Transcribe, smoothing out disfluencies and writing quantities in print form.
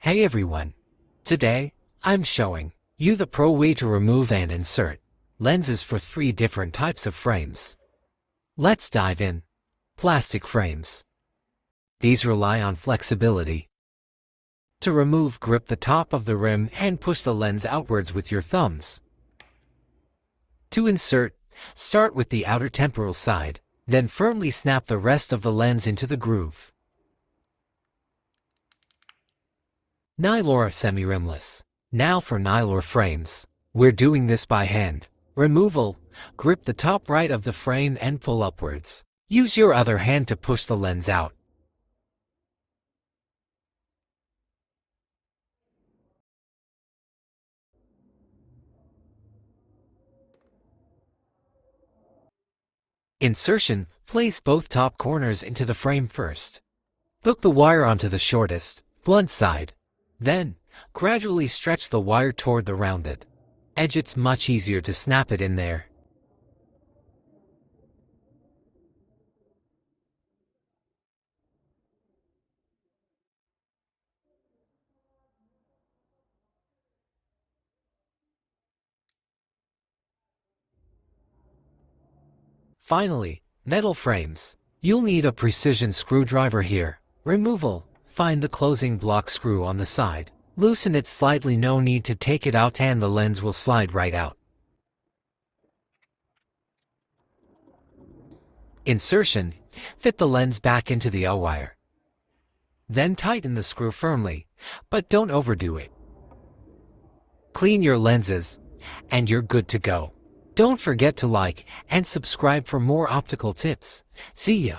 Hey everyone! Today, I'm showing you the pro way to remove and insert lenses for 3 different types of frames. Let's dive in. Plastic frames. These rely on flexibility. To remove, grip the top of the rim and push the lens outwards with your thumbs. To insert, start with the outer temporal side, then firmly snap the rest of the lens into the groove. Eyewear semi-rimless. Now for Eyewear frames. We're doing this by hand. Removal. Grip the top right of the frame and pull upwards. Use your other hand to push the lens out. Insertion. Place both top corners into the frame first. Hook the wire onto the shortest, blunt side. Then, gradually stretch the wire toward the rounded edge. It's much easier to snap it in there. Finally, metal frames. You'll need a precision screwdriver here. Removal. Find the closing block screw on the side. Loosen it slightly, no need to take it out, and the lens will slide right out. Insertion. Fit the lens back into the Eyewear. Then tighten the screw firmly, but don't overdo it. Clean your lenses, and you're good to go. Don't forget to like and subscribe for more optical tips. See ya!